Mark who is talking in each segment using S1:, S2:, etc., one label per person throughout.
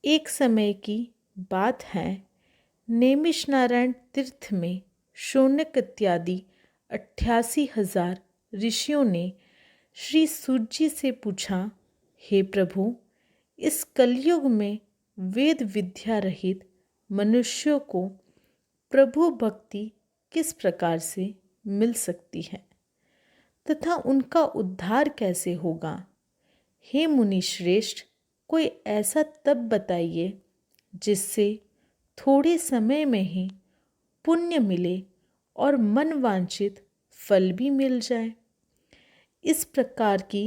S1: एक समय की बात है। नेमिष नारायण तीर्थ में शौनक इत्यादि 88,000 ऋषियों ने श्री सूत जी से पूछा, हे प्रभु, इस कलयुग में वेद विद्या रहित मनुष्यों को प्रभु भक्ति किस प्रकार से मिल सकती है तथा उनका उद्धार कैसे होगा। हे मुनि श्रेष्ठ, कोई ऐसा तप बताइए जिससे थोड़े समय में ही पुण्य मिले और मन वांछित फल भी मिल जाए। इस प्रकार की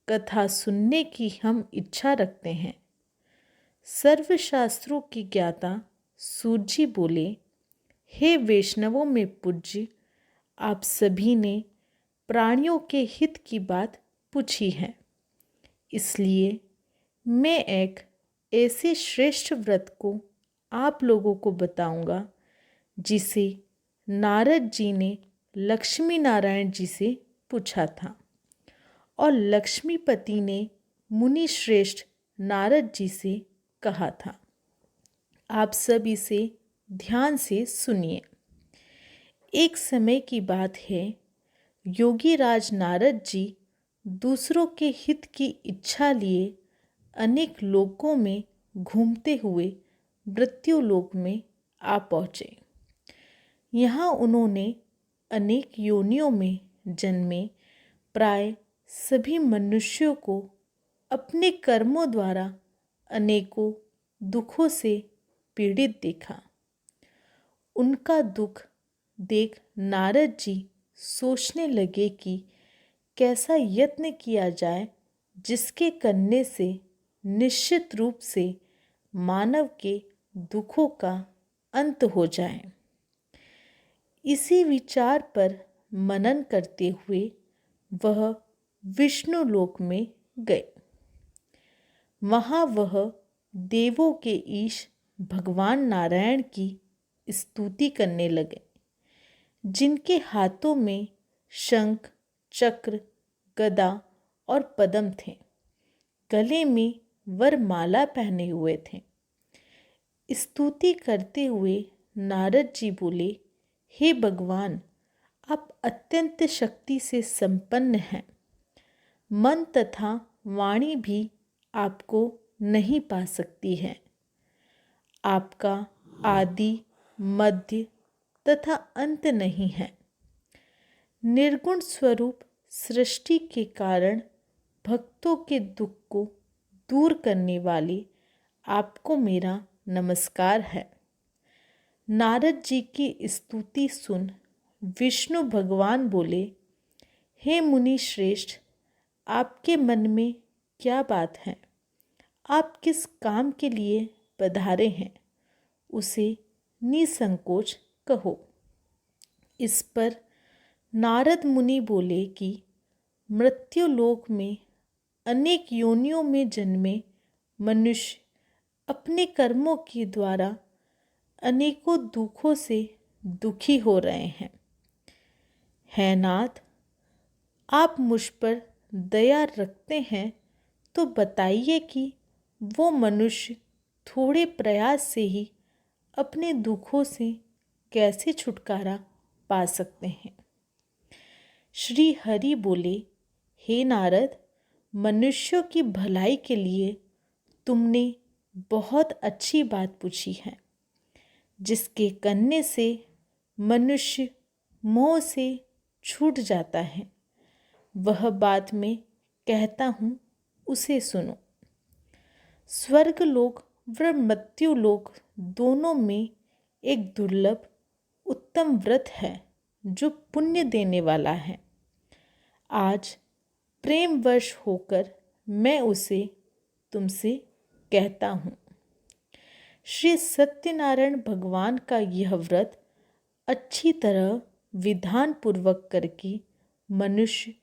S1: कथा सुनने की हम इच्छा रखते हैं। सर्वशास्त्रों की ज्ञाता सूत जी बोले, हे वैष्णवों में पूज्य, आप सभी ने प्राणियों के हित की बात पूछी है, इसलिए मैं एक ऐसे श्रेष्ठ व्रत को आप लोगों को बताऊंगा जिसे नारद जी ने लक्ष्मी नारायण जी से पूछा था और लक्ष्मीपति ने मुनि श्रेष्ठ नारद जी से कहा था। आप सब इसे ध्यान से सुनिए। एक समय की बात है, योगी राज नारद जी दूसरों के हित की इच्छा लिए अनेक लोकों में घूमते हुए मृत्युलोक में आ पहुँचे। यहाँ उन्होंने अनेक योनियों में जन्मे प्राय सभी मनुष्यों को अपने कर्मों द्वारा अनेकों दुखों से पीड़ित देखा। उनका दुख देख नारद जी सोचने लगे कि कैसा यत्न किया जाए जिसके करने से निश्चित रूप से मानव के दुखों का अंत हो जाए। इसी विचार पर मनन करते हुए वह विष्णु लोक में गए। वहाँ वह देवों के ईश भगवान नारायण की स्तुति करने लगे, जिनके हाथों में शंख, चक्र, गदा और पद्म थे। गले में वरमाला पहने हुए थे। स्तुति करते हुए नारद जी बोले, हे भगवान, आप अत्यंत शक्ति से संपन्न हैं। मन तथा वाणी भी आपको नहीं पा सकती है। आपका आदि, मध्य तथा अंत नहीं है। निर्गुण स्वरूप सृष्टि के कारण भक्तों के दुख को दूर करने वाले आपको मेरा नमस्कार है। नारद जी की स्तुति सुन विष्णु भगवान बोले, हे मुनि श्रेष्ठ, आपके मन में क्या बात है? आप किस काम के लिए पधारे हैं, उसे निसंकोच कहो। इस पर नारद मुनि बोले कि मृत्युलोक में अनेक योनियों में जन्मे मनुष्य अपने कर्मों के द्वारा अनेकों दुखों से दुखी हो रहे हैं। है नाथ, आप मुझ पर दया रखते हैं तो बताइए कि वो मनुष्य थोड़े प्रयास से ही अपने दुखों से कैसे छुटकारा पा सकते हैं। श्री हरि बोले, हे नारद, मनुष्यों की भलाई के लिए तुमने बहुत अच्छी बात पूछी है। जिसके करने से मनुष्य मोह से छूट जाता है, वह बात मैं कहता हूँ, उसे सुनो। स्वर्गलोक व मृत्युलोक दोनों में एक दुर्लभ उत्तम व्रत है जो पुण्य देने वाला है। आज प्रेमवश होकर मैं उसे तुमसे कहता हूँ। श्री सत्यनारायण भगवान का यह व्रत अच्छी तरह विधान पूर्वक करके मनुष्य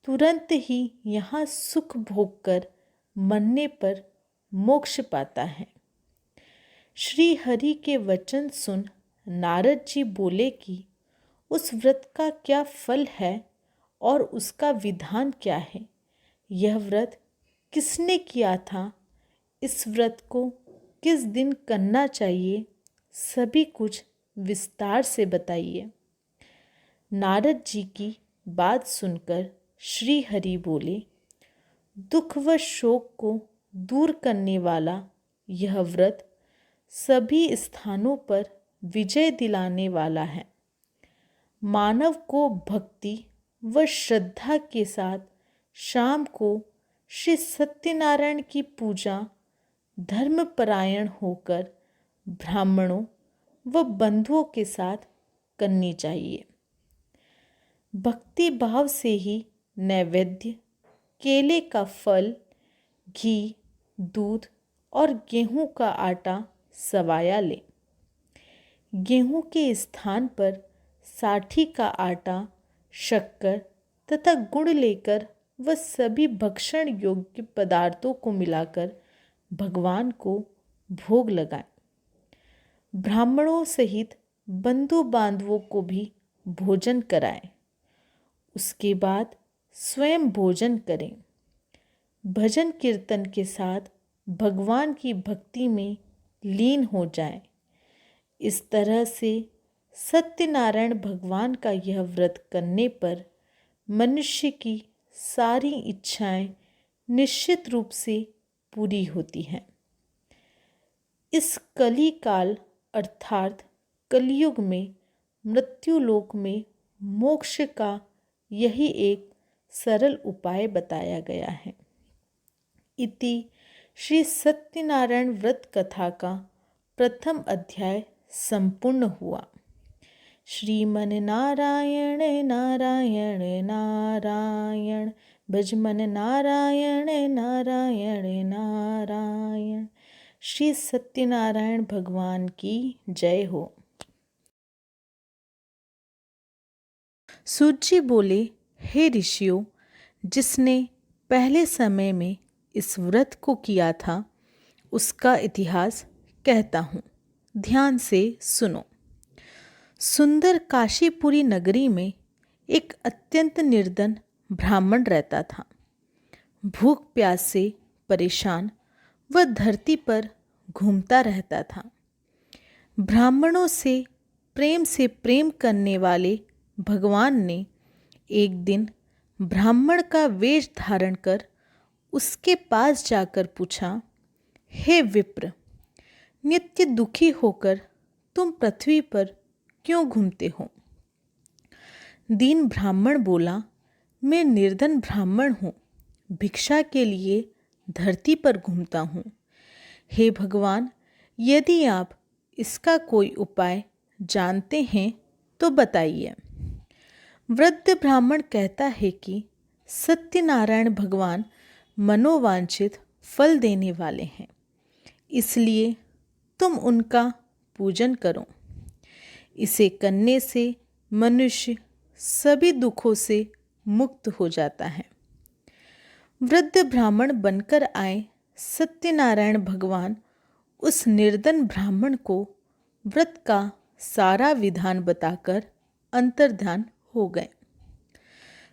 S1: तुरंत ही यहाँ सुख भोग कर मरने पर मोक्ष पाता है। श्री हरि के वचन सुन नारद जी बोले कि उस व्रत का क्या फल है और उसका विधान क्या है? यह व्रत किसने किया था? इस व्रत को किस दिन करना चाहिए, सभी कुछ विस्तार से बताइए। नारद जी की बात सुनकर श्री हरि बोले, दुख व शोक को दूर करने वाला यह व्रत सभी स्थानों पर विजय दिलाने वाला है। मानव को भक्ति व श्रद्धा के साथ शाम को श्री सत्यनारायण की पूजा धर्मपरायण होकर ब्राह्मणों व बंधुओं के साथ करनी चाहिए। भक्ति भाव से ही नैवेद्य, केले का फल, घी, दूध और गेहूं का आटा सवाया ले। गेहूं के स्थान पर साठी का आटा, शक्कर तथा गुड़ लेकर वह सभी भक्षण योग्य पदार्थों को मिलाकर भगवान को भोग लगाएं। ब्राह्मणों सहित बंधु बांधवों को भी भोजन कराएं। उसके बाद स्वयं भोजन करें। भजन कीर्तन के साथ भगवान की भक्ति में लीन हो जाएं। इस तरह से सत्यनारायण भगवान का यह व्रत करने पर मनुष्य की सारी इच्छाएं निश्चित रूप से पूरी होती हैं। इस कली काल अर्थात कलयुग में मृत्युलोक में मोक्ष का यही एक सरल उपाय बताया गया है। इति श्री सत्यनारायण व्रत कथा का प्रथम अध्याय संपूर्ण हुआ। श्रीमन नारायण नारायण नारायण, भजमन नारायण नारायण नारायण। श्री सत्यनारायण भगवान की जय हो। सूत जी बोले, हे ऋषियों, जिसने पहले समय में इस व्रत को किया था उसका इतिहास कहता हूँ, ध्यान से सुनो। सुंदर काशीपुरी नगरी में एक अत्यंत निर्धन ब्राह्मण रहता था। भूख प्यास से परेशान वह धरती पर घूमता रहता था। ब्राह्मणों से प्रेम करने वाले भगवान ने एक दिन ब्राह्मण का वेश धारण कर उसके पास जाकर पूछा, हे विप्र, नित्य दुखी होकर तुम पृथ्वी पर क्यों घूमते हो? दीन ब्राह्मण बोला, मैं निर्धन ब्राह्मण हूँ, भिक्षा के लिए धरती पर घूमता हूँ। हे भगवान, यदि आप इसका कोई उपाय जानते हैं तो बताइए। वृद्ध ब्राह्मण कहता है कि सत्यनारायण भगवान मनोवांछित फल देने वाले हैं, इसलिए तुम उनका पूजन करो। इसे करने से मनुष्य सभी दुखों से मुक्त हो जाता है। वृद्ध ब्राह्मण बनकर आए सत्यनारायण भगवान उस निर्धन ब्राह्मण को व्रत का सारा विधान बताकर अंतर्ध्यान हो गए।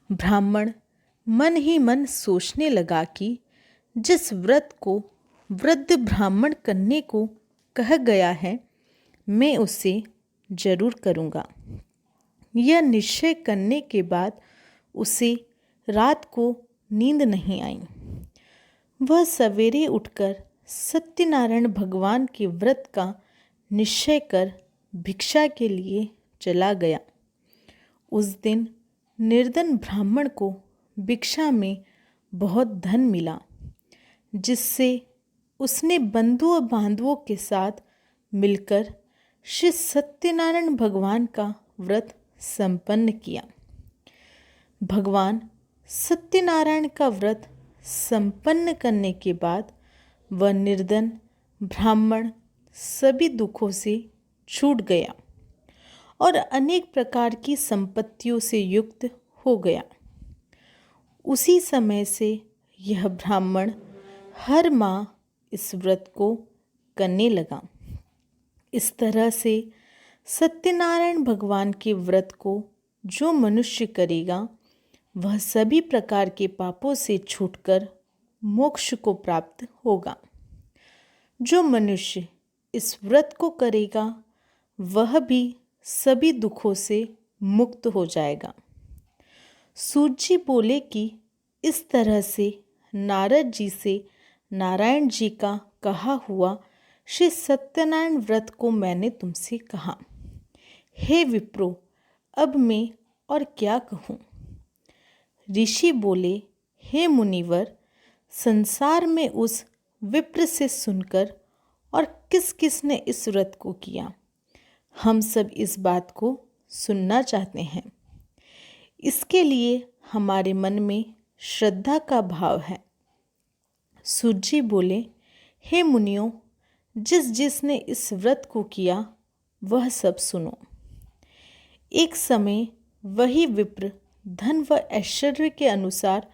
S1: ब्राह्मण मन ही मन सोचने लगा कि जिस व्रत को वृद्ध ब्राह्मण करने को कहा गया है, मैं उसे जरूर करूँगा। यह निश्चय करने के बाद उसे रात को नींद नहीं आई। वह सवेरे उठकर सत्यनारायण भगवान के व्रत का निश्चय कर भिक्षा के लिए चला गया। उस दिन निर्धन ब्राह्मण को भिक्षा में बहुत धन मिला, जिससे उसने बंधु बांधवों के साथ मिलकर श्री सत्यनारायण भगवान का व्रत संपन्न किया। भगवान सत्यनारायण का व्रत संपन्न करने के बाद वह निर्धन ब्राह्मण सभी दुखों से छूट गया और अनेक प्रकार की संपत्तियों से युक्त हो गया। उसी समय से यह ब्राह्मण हर माह इस व्रत को करने लगा। इस तरह से सत्यनारायण भगवान के व्रत को जो मनुष्य करेगा वह सभी प्रकार के पापों से छूटकर मोक्ष को प्राप्त होगा। जो मनुष्य इस व्रत को करेगा वह भी सभी दुखों से मुक्त हो जाएगा। सूत जी बोले कि इस तरह से नारद जी से नारायण जी का कहा हुआ श्री सत्यनारायण व्रत को मैंने तुमसे कहा। हे विप्रो, अब मैं और क्या कहूँ। ऋषि बोले, हे मुनिवर, संसार में उस विप्र से सुनकर और किस किस ने इस व्रत को किया, हम सब इस बात को सुनना चाहते हैं। इसके लिए हमारे मन में श्रद्धा का भाव है। सूत जी बोले, हे मुनियों, जिस जिसने इस व्रत को किया वह सब सुनो। एक समय वही विप्र धन व ऐश्वर्य के अनुसार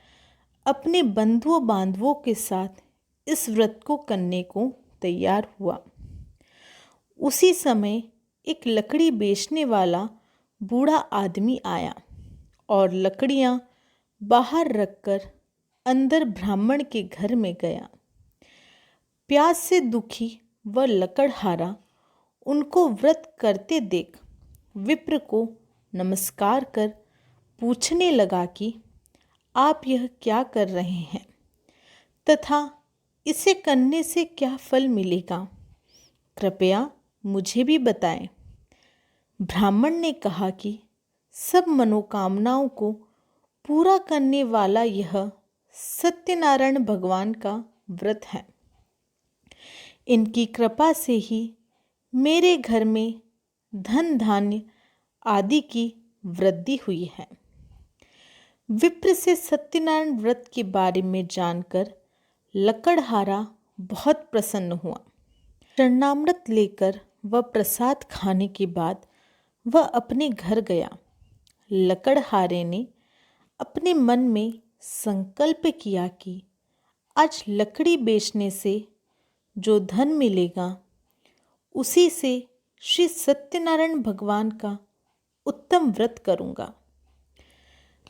S1: अपने बंधुओं बांधवों के साथ इस व्रत को करने को तैयार हुआ। उसी समय एक लकड़ी बेचने वाला बूढ़ा आदमी आया और लकड़ियां बाहर रखकर अंदर ब्राह्मण के घर में गया। प्यास से दुखी व लकड़हारा उनको व्रत करते देख विप्र को नमस्कार कर पूछने लगा कि आप यह क्या कर रहे हैं तथा इसे करने से क्या फल मिलेगा, कृपया मुझे भी बताएं। ब्राह्मण ने कहा कि सब मनोकामनाओं को पूरा करने वाला यह सत्यनारायण भगवान का व्रत है। इनकी कृपा से ही मेरे घर में धन धान्य आदि की वृद्धि हुई है। विप्र से सत्यनारायण व्रत के बारे में जानकर लकड़हारा बहुत प्रसन्न हुआ। चरणामृत लेकर वह प्रसाद खाने के बाद वह अपने घर गया। लकड़हारे ने अपने मन में संकल्प किया कि आज लकड़ी बेचने से जो धन मिलेगा उसी से श्री सत्यनारायण भगवान का उत्तम व्रत करूँगा।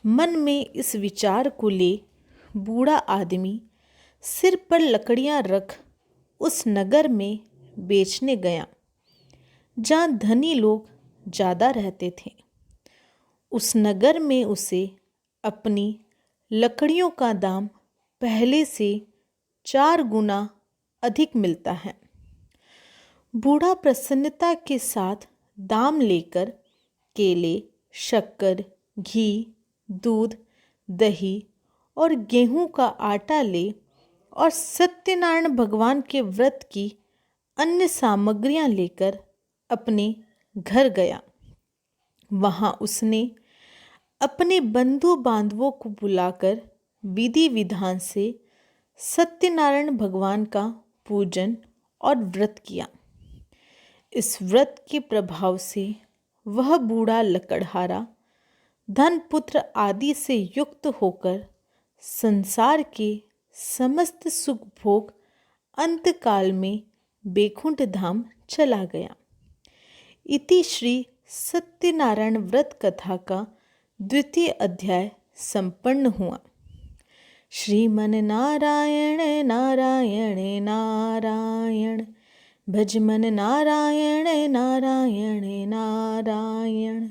S1: मन में इस विचार को ले बूढ़ा आदमी सिर पर लकड़ियाँ रख उस नगर में बेचने गया जहाँ धनी लोग ज़्यादा रहते थे। उस नगर में उसे अपनी लकड़ियों का दाम पहले से 4 गुना अधिक मिलता है। बूढ़ा प्रसन्नता के साथ दाम लेकर केले, शक्कर, घी, दूध, दही और गेहूं का आटा ले और सत्यनारायण भगवान के व्रत की अन्य सामग्रियां लेकर अपने घर गया। वहां उसने अपने बंधु बांधवों को बुलाकर विधि विधान से सत्यनारायण भगवान का पूजन और व्रत किया। इस व्रत के प्रभाव से वह बूढ़ा लकड़हारा धन पुत्र आदि से युक्त होकर संसार के समस्त सुख भोग अंतकाल में बैकुंठ धाम चला गया। इति श्री सत्यनारायण व्रत कथा का 2य अध्याय संपन्न हुआ। श्रीमन नारायण नारायण नारायण, भज मन नारायण नारायण नारायण।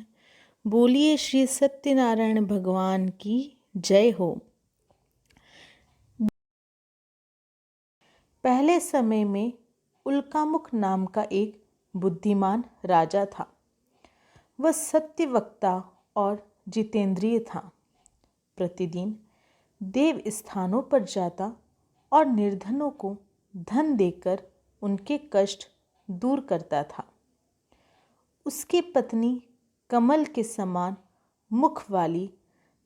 S1: बोलिए श्री सत्यनारायण भगवान की जय हो। पहले समय में उल्कामुख नाम का एक बुद्धिमान राजा था। वह सत्यवक्ता और जितेंद्रिय था। प्रतिदिन देव स्थानों पर जाता और निर्धनों को धन देकर उनके कष्ट दूर करता था। उसकी पत्नी कमल के समान मुख वाली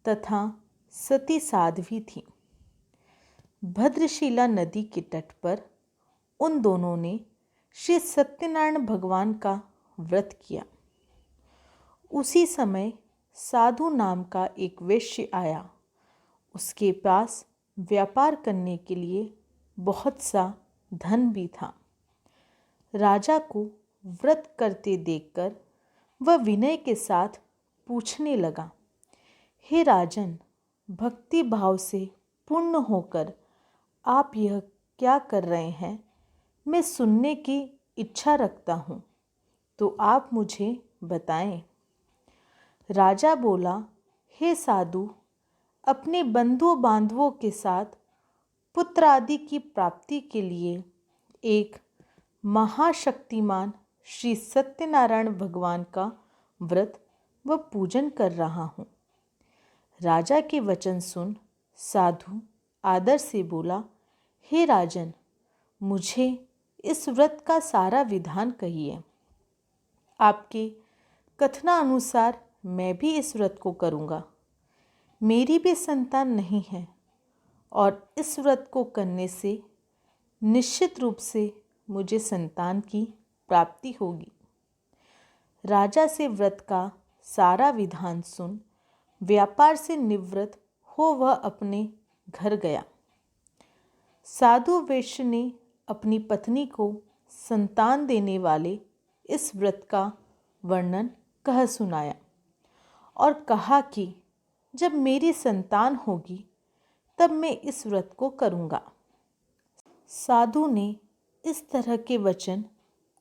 S1: तथा सती साध्वी थी। भद्रशिला नदी के तट पर उन दोनों ने श्री सत्यनारायण भगवान का व्रत किया। उसी समय साधु नाम का एक वैश्य आया। उसके पास व्यापार करने के लिए बहुत सा धन भी था। राजा को व्रत करते देखकर वह विनय के साथ पूछने लगा, हे राजन, भक्ति भाव से पूर्ण होकर आप यह क्या कर रहे हैं? मैं सुनने की इच्छा रखता हूँ, तो आप मुझे बताएं। राजा बोला, हे साधु, अपने बंधु बांधवों के साथ पुत्र आदि की प्राप्ति के लिए एक महाशक्तिमान श्री सत्यनारायण भगवान का व्रत व पूजन कर रहा हूँ। राजा के वचन सुन साधु आदर से बोला, हे राजन, मुझे इस व्रत का सारा विधान कहिए। आपके कथनानुसार मैं भी इस व्रत को करूँगा। मेरी भी संतान नहीं है और इस व्रत को करने से निश्चित रूप से मुझे संतान की प्राप्ति होगी। राजा से व्रत का सारा विधान सुन व्यापार से निवृत्त हो वह अपने घर गया। साधु वैश्य ने अपनी पत्नी को संतान देने वाले इस व्रत का वर्णन कह सुनाया और कहा कि जब मेरी संतान होगी तब मैं इस व्रत को करूँगा। साधु ने इस तरह के वचन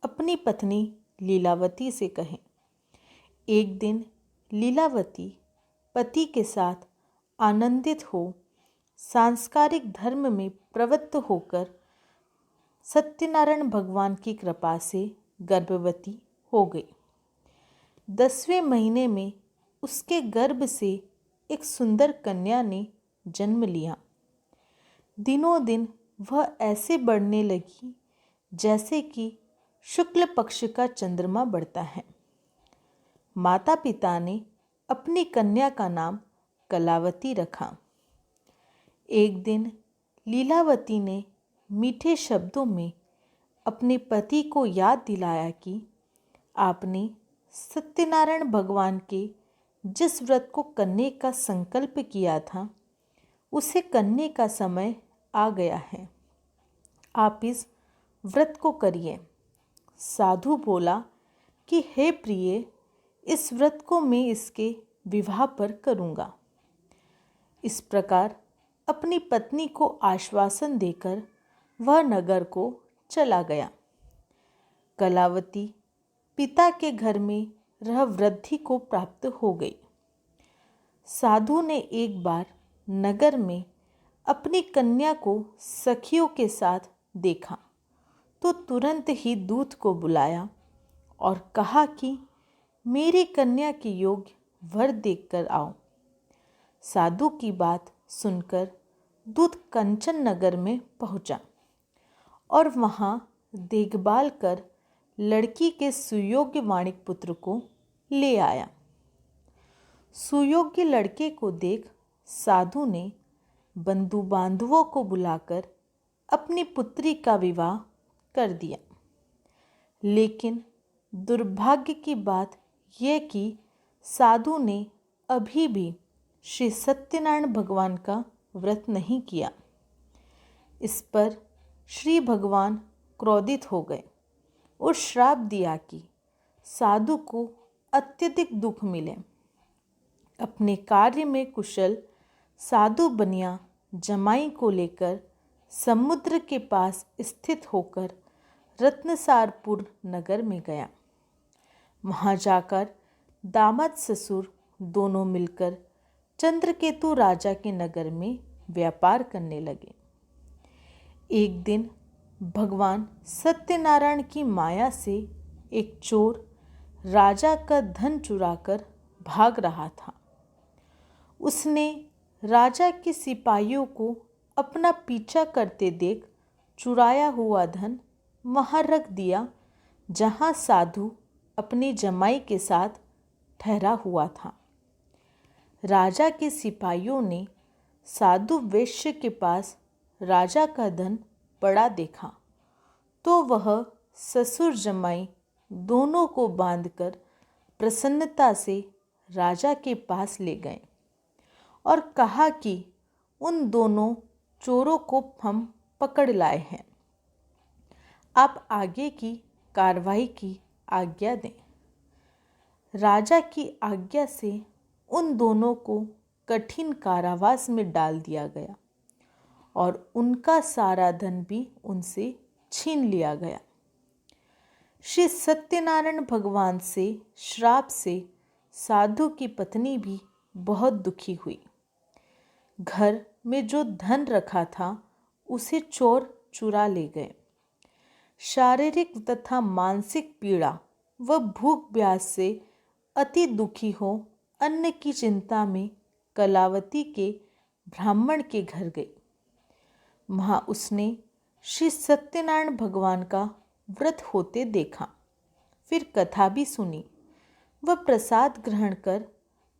S1: अपनी पत्नी लीलावती से कहे। एक दिन लीलावती पति के साथ आनंदित हो सांस्कारिक धर्म में प्रवृत्त होकर सत्यनारायण भगवान की कृपा से गर्भवती हो गई। 10वें महीने में उसके गर्भ से एक सुंदर कन्या ने जन्म लिया। दिनों दिन वह ऐसे बढ़ने लगी जैसे कि शुक्ल पक्ष का चंद्रमा बढ़ता है। माता पिता ने अपनी कन्या का नाम कलावती रखा। एक दिन लीलावती ने मीठे शब्दों में अपने पति को याद दिलाया कि आपने सत्यनारायण भगवान के जिस व्रत को करने का संकल्प किया था उसे करने का समय आ गया है। आप इस व्रत को करिए। साधु बोला कि हे प्रिय, इस व्रत को मैं इसके विवाह पर करूँगा। इस प्रकार अपनी पत्नी को आश्वासन देकर वह नगर को चला गया। कलावती पिता के घर में रह वृद्धि को प्राप्त हो गई। साधु ने एक बार नगर में अपनी कन्या को सखियों के साथ देखा तो तुरंत ही दूत को बुलाया और कहा कि मेरी कन्या के योग्य वर देखकर आओ। साधु की बात सुनकर दूत कंचन नगर में पहुंचा और वहां देखभाल कर लड़की के सुयोग्य वाणिक पुत्र को ले आया। सुयोग्य लड़के को देख साधु ने बंधु बांधवों को बुलाकर अपनी पुत्री का विवाह कर दिया। लेकिन दुर्भाग्य की बात यह कि साधु ने अभी भी श्री सत्यनारायण भगवान का व्रत नहीं किया। इस पर श्री भगवान क्रोधित हो गए और श्राप दिया कि साधु को अत्यधिक दुख मिले। अपने कार्य में कुशल साधु बनिया जमाई को लेकर समुद्र के पास स्थित होकर रत्नसारपुर नगर में गया। वहाँ जाकर दामाद ससुर दोनों मिलकर चंद्रकेतु राजा के नगर में व्यापार करने लगे। एक दिन भगवान सत्यनारायण की माया से एक चोर राजा का धन चुराकर भाग रहा था। उसने राजा के सिपाहियों को अपना पीछा करते देख चुराया हुआ धन वहाँ रख दिया जहाँ साधु अपने जमाई के साथ ठहरा हुआ था। राजा के सिपाहियों ने साधु वैश्य के पास राजा का धन पड़ा देखा तो वह ससुर जमाई दोनों को बांधकर प्रसन्नता से राजा के पास ले गए और कहा कि उन दोनों चोरों को हम पकड़ लाए हैं। आप आगे की कार्रवाई की आज्ञा दें। राजा की आज्ञा से उन दोनों को कठिन कारावास में डाल दिया गया और उनका सारा धन भी उनसे छीन लिया गया। श्री सत्यनारायण भगवान से श्राप से साधु की पत्नी भी बहुत दुखी हुई। घर में जो धन रखा था उसे चोर चुरा ले गए। शारीरिक तथा मानसिक पीड़ा व भूख प्यास से अति दुखी हो अन्न की चिंता में कलावती के ब्राह्मण के घर गई। वहाँ उसने श्री सत्यनारायण भगवान का व्रत होते देखा। फिर कथा भी सुनी। वह प्रसाद ग्रहण कर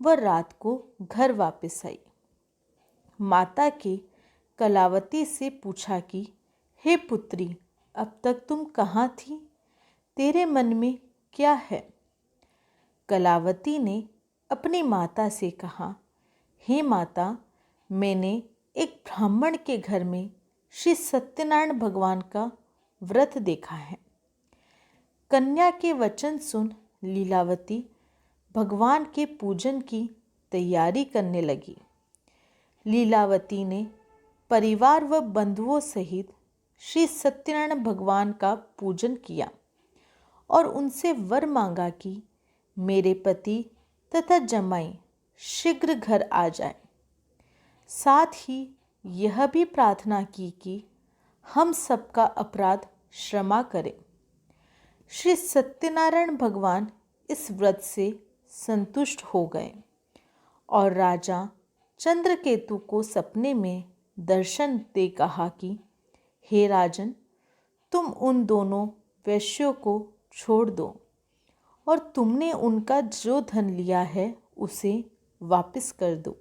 S1: वह रात को घर वापस आई। माता के कलावती से पूछा कि हे पुत्री, अब तक तुम कहाँ थी? तेरे मन में क्या है? कलावती ने अपनी माता से कहा, हे माता, मैंने एक ब्राह्मण के घर में श्री सत्यनारायण भगवान का व्रत देखा है। कन्या के वचन सुन लीलावती भगवान के पूजन की तैयारी करने लगी। लीलावती ने परिवार व बंधुओं सहित श्री सत्यनारायण भगवान का पूजन किया और उनसे वर मांगा कि मेरे पति तथा जमाई शीघ्र घर आ जाए। साथ ही यह भी प्रार्थना की कि हम सबका अपराध क्षमा करें। श्री सत्यनारायण भगवान इस व्रत से संतुष्ट हो गए और राजा चंद्रकेतु को सपने में दर्शन दे कहा कि हे राजन, तुम उन दोनों वैश्यों को छोड़ दो और तुमने उनका जो धन लिया है उसे वापस कर दो।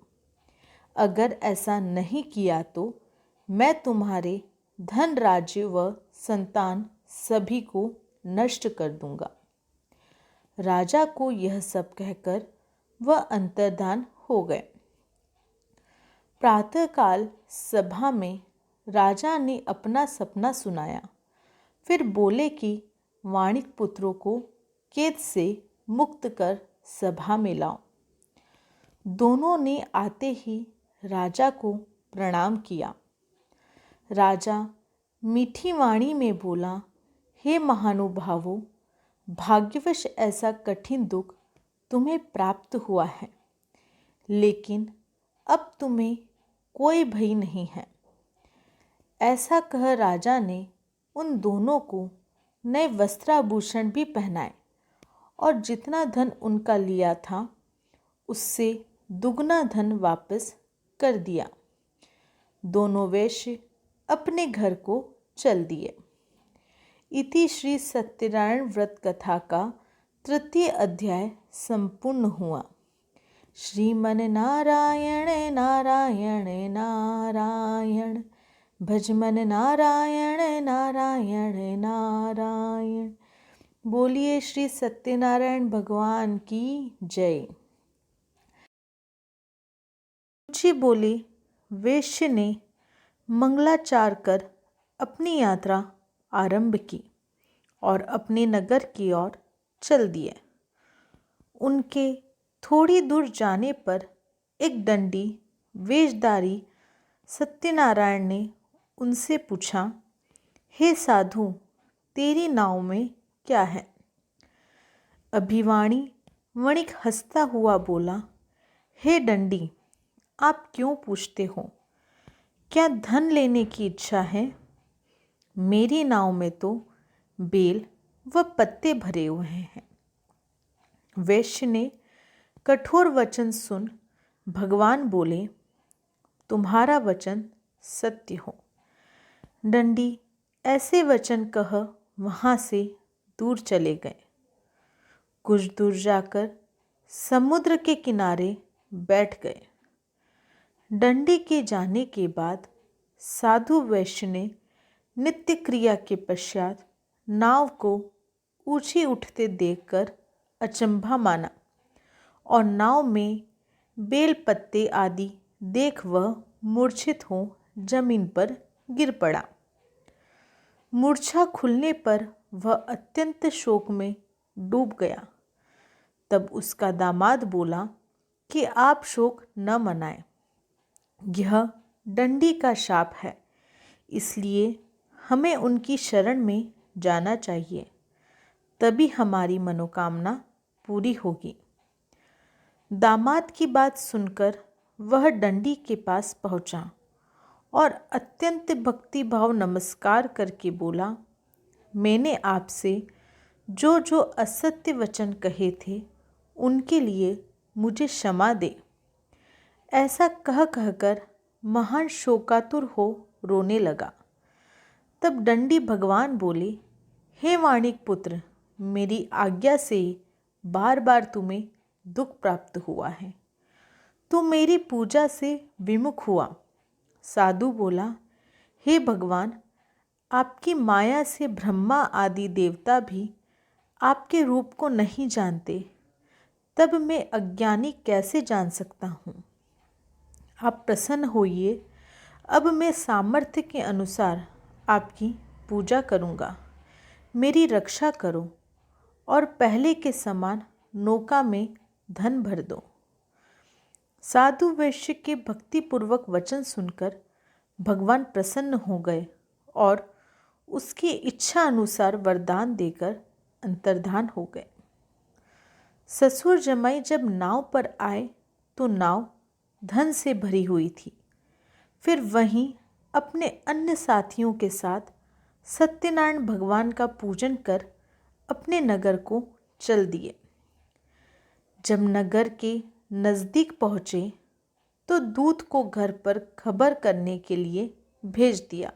S1: अगर ऐसा नहीं किया तो मैं तुम्हारे धन, राज्य व संतान सभी को नष्ट कर दूंगा। राजा को यह सब कहकर वह अंतर्धान हो गए। प्रातःकाल सभा में राजा ने अपना सपना सुनाया। फिर बोले कि वाणिक पुत्रों को कैद से मुक्त कर सभा में लाओ। दोनों ने आते ही राजा को प्रणाम किया। राजा मीठी वाणी में बोला, हे महानुभावों, भाग्यवश ऐसा कठिन दुख तुम्हें प्राप्त हुआ है, लेकिन अब तुम्हें कोई भय नहीं है। ऐसा कह राजा ने उन दोनों को नए वस्त्राभूषण भी पहनाए और जितना धन उनका लिया था उससे दुगना धन वापस कर दिया। दोनों वैश्य अपने घर को चल दिए। इति श्री सत्यनारायण व्रत कथा का तृतीय अध्याय संपूर्ण हुआ। श्रीमन नारायण नारायण नारायण, भजमन नारायण नारायण नारायण। बोलिए श्री सत्यनारायण भगवान की जय। रुचि बोली, वैश्य ने मंगलाचार कर अपनी यात्रा आरंभ की और अपने नगर की ओर चल दिए। उनके थोड़ी दूर जाने पर एक दंडी वेशधारी सत्यनारायण ने उनसे पूछा, हे साधु, तेरी नाव में क्या है? अभिवाणी वणिक हंसता हुआ बोला, हे दंडी, आप क्यों पूछते हो? क्या धन लेने की इच्छा है? मेरी नाव में तो बेल व पत्ते भरे हुए हैं। वैश्य ने कठोर वचन सुन भगवान बोले, तुम्हारा वचन सत्य हो। दंडी ऐसे वचन कह वहाँ से दूर चले गए। कुछ दूर जाकर समुद्र के किनारे बैठ गए। दंडी के जाने के बाद साधु वैश्य ने नित्य क्रिया के पश्चात नाव को ऊंची उठते देखकर अचंभा माना और नाव में बेल पत्ते आदि देख वह मूर्छित हो जमीन पर गिर पड़ा। मूर्छा खुलने पर वह अत्यंत शोक में डूब गया। तब उसका दामाद बोला कि आप शोक न मनाएं, यह दंडी का शाप है, इसलिए हमें उनकी शरण में जाना चाहिए, तभी हमारी मनोकामना पूरी होगी। दामाद की बात सुनकर वह डंडी के पास पहुंचा और अत्यंत भक्तिभाव नमस्कार करके बोला, मैंने आपसे जो जो असत्य वचन कहे थे उनके लिए मुझे क्षमा दे। ऐसा कह कहकर महान शोकातुर हो रोने लगा। तब दंडी भगवान बोले, हे वाणिक पुत्र, मेरी आज्ञा से बार बार तुम्हें दुख प्राप्त हुआ है। तू मेरी पूजा से विमुख हुआ। साधु बोला, हे भगवान, आपकी माया से ब्रह्मा आदि देवता भी आपके रूप को नहीं जानते, तब मैं अज्ञानी कैसे जान सकता हूँ। आप प्रसन्न होइए, अब मैं सामर्थ्य के अनुसार आपकी पूजा करूँगा। मेरी रक्षा करो और पहले के समान नौका में धन भर दो। साधु वैश्य के भक्तिपूर्वक वचन सुनकर भगवान प्रसन्न हो गए और उसकी इच्छा अनुसार वरदान देकर अंतर्धान हो गए। ससुर जमाई जब नाव पर आए तो नाव धन से भरी हुई थी। फिर वहीं अपने अन्य साथियों के साथ सत्यनारायण भगवान का पूजन कर अपने नगर को चल दिए। जब नगर के नज़दीक पहुँचे तो दूत को घर पर खबर करने के लिए भेज दिया।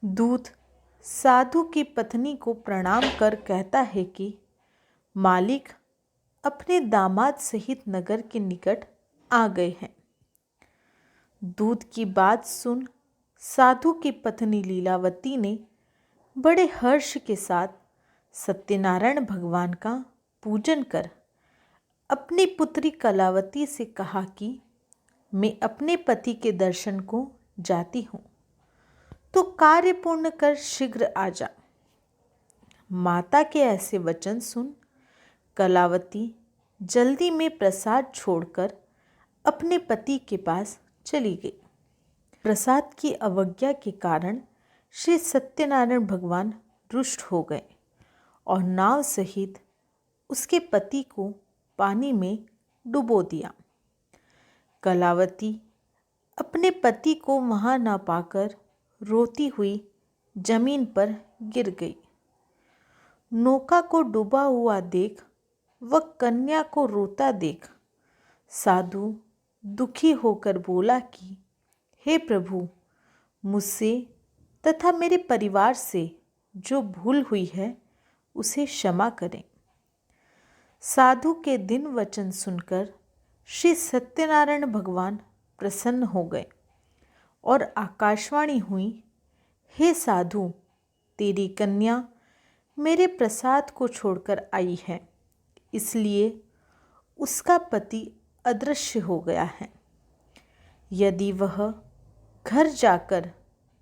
S1: दूत साधु की पत्नी को प्रणाम कर कहता है कि मालिक अपने दामाद सहित नगर के निकट आ गए हैं। दूत की बात सुन साधु की पत्नी लीलावती ने बड़े हर्ष के साथ सत्यनारायण भगवान का पूजन कर अपनी पुत्री कलावती से कहा कि मैं अपने पति के दर्शन को जाती हूँ, तो कार्य पूर्ण कर शीघ्र आ जा। माता के ऐसे वचन सुन कलावती जल्दी में प्रसाद छोड़कर अपने पति के पास चली गई। प्रसाद की अवज्ञा के कारण श्री सत्यनारायण भगवान रुष्ट हो गए और नाव सहित उसके पति को पानी में डुबो दिया। कलावती अपने पति को वहाँ न पाकर रोती हुई जमीन पर गिर गई। नौका को डूबा हुआ देख व कन्या को रोता देख साधु दुखी होकर बोला कि हे प्रभु, मुझसे तथा मेरे परिवार से जो भूल हुई है उसे क्षमा करें। साधु के दिन वचन सुनकर श्री सत्यनारायण भगवान प्रसन्न हो गए और आकाशवाणी हुई, हे साधु, तेरी कन्या मेरे प्रसाद को छोड़कर आई है, इसलिए उसका पति अदृश्य हो गया है। यदि वह घर जाकर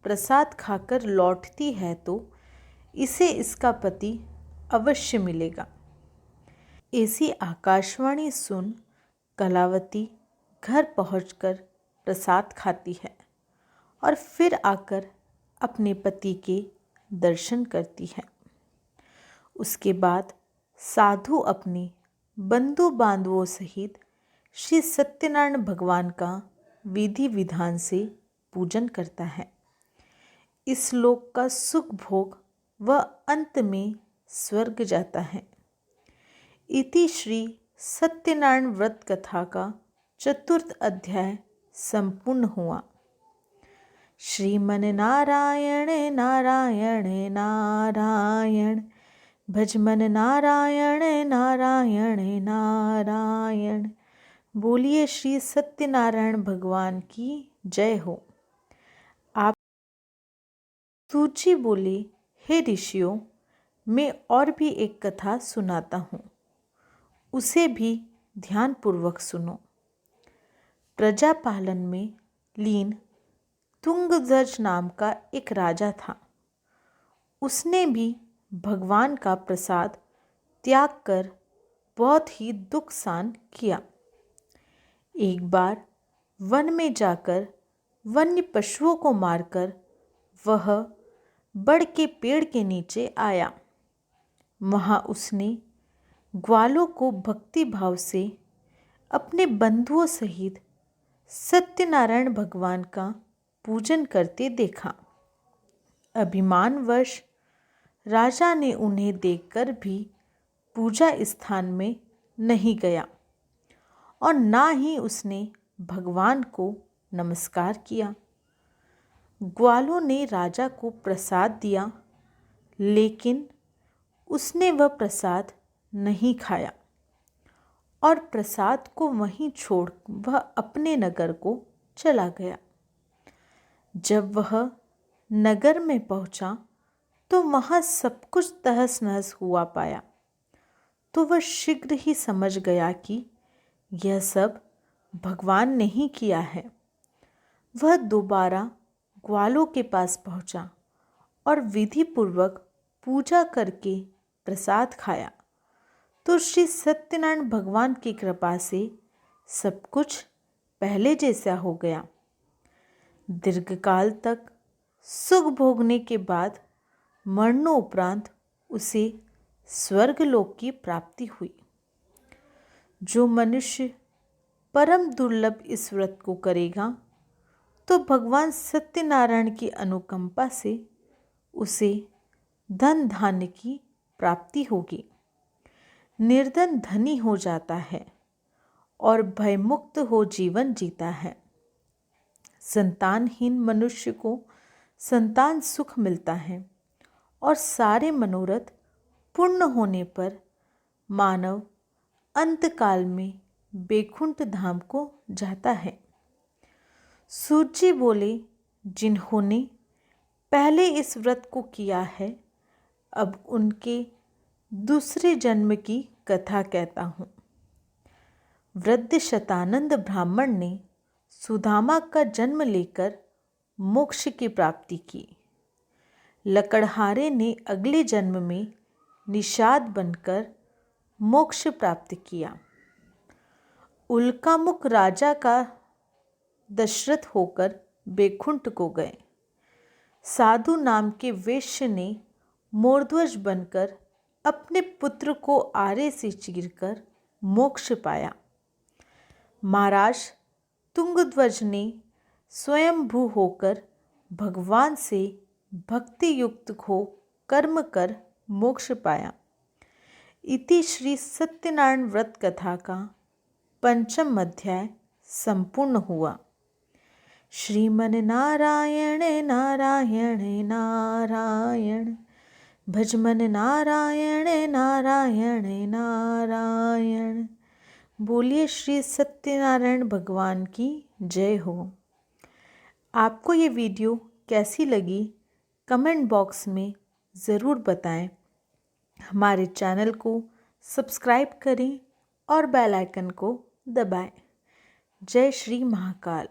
S1: प्रसाद खाकर लौटती है तो इसे इसका पति अवश्य मिलेगा। ऐसी आकाशवाणी सुन कलावती घर पहुंचकर प्रसाद खाती है और फिर आकर अपने पति के दर्शन करती है। उसके बाद साधु अपने बंधु बांधवों सहित श्री सत्यनारायण भगवान का विधि विधान से पूजन करता है। इस लोक का सुख भोग व अंत में स्वर्ग जाता है। इति श्री सत्यनारायण व्रत कथा का 4th अध्याय संपूर्ण हुआ। श्रीमन नारायण नारायण नारायण, भजमन नारायण नारायण नारायण। बोलिए श्री सत्यनारायण भगवान की जय हो। आप सूची बोले, हे ऋषियों, मैं और भी एक कथा सुनाता हूँ, उसे भी ध्यानपूर्वक सुनो। प्रजा पालन में लीन तुंगध्वज नाम का एक राजा था। उसने भी भगवान का प्रसाद त्याग कर बहुत ही दुख सहन किया। एक बार वन में जाकर वन्य पशुओं को मारकर वह बड़ के पेड़ के नीचे आया। वहाँ उसने ग्वालों को भक्ति भाव से अपने बंधुओं सहित सत्यनारायण भगवान का पूजन करते देखा। अभिमानवश राजा ने उन्हें देखकर भी पूजा स्थान में नहीं गया और ना ही उसने भगवान को नमस्कार किया। ग्वालों ने राजा को प्रसाद दिया, लेकिन उसने वह प्रसाद नहीं खाया और प्रसाद को वहीं छोड़ वह अपने नगर को चला गया। जब वह नगर में पहुंचा तो वहाँ सब कुछ तहस नहस हुआ पाया। तो वह शीघ्र ही समझ गया कि यह सब भगवान ने ही किया है। वह दोबारा ग्वालों के पास पहुंचा और विधि पूर्वक पूजा करके प्रसाद खाया। तो श्री सत्यनारायण भगवान की कृपा से सब कुछ पहले जैसा हो गया। दीर्घकाल तक सुख भोगने के बाद मरणोपरांत उसे स्वर्गलोक की प्राप्ति हुई। जो मनुष्य परम दुर्लभ इस व्रत को करेगा तो भगवान सत्यनारायण की अनुकंपा से उसे धन धान्य की प्राप्ति होगी। निर्धन धनी हो जाता है और भयमुक्त हो जीवन जीता है। संतानहीन मनुष्य को संतान सुख मिलता है और सारे मनोरथ पूर्ण होने पर मानव अंतकाल में बैकुंठ धाम को जाता है। सूत जी बोले, जिन्होंने पहले इस व्रत को किया है, अब उनके दूसरे जन्म की कथा कहता हूँ। वृद्ध शतानंद ब्राह्मण ने सुदामा का जन्म लेकर मोक्ष की प्राप्ति की। लकड़हारे ने अगले जन्म में निषाद बनकर मोक्ष प्राप्त किया। उल्कामुख राजा का दशरथ होकर बैकुंठ को गए। साधु नाम के वैश्य ने मोरध्वज बनकर अपने पुत्र को आरे से चीरकर मोक्ष पाया। महाराज तुंगध्वज ने स्वयंभू होकर भगवान से भक्ति युक्त हो कर्म कर मोक्ष पाया। इति श्री सत्यनारायण व्रत कथा का 5वां अध्याय संपूर्ण हुआ। श्रीमन नारायण नारायण नारायण, भजमन नारायण नारायण नारायण। बोलिए श्री सत्यनारायण भगवान की जय हो। आपको ये वीडियो कैसी लगी कमेंट बॉक्स में ज़रूर बताएं। हमारे चैनल को सब्सक्राइब करें और बेल आइकन को दबाएं। जय श्री महाकाल।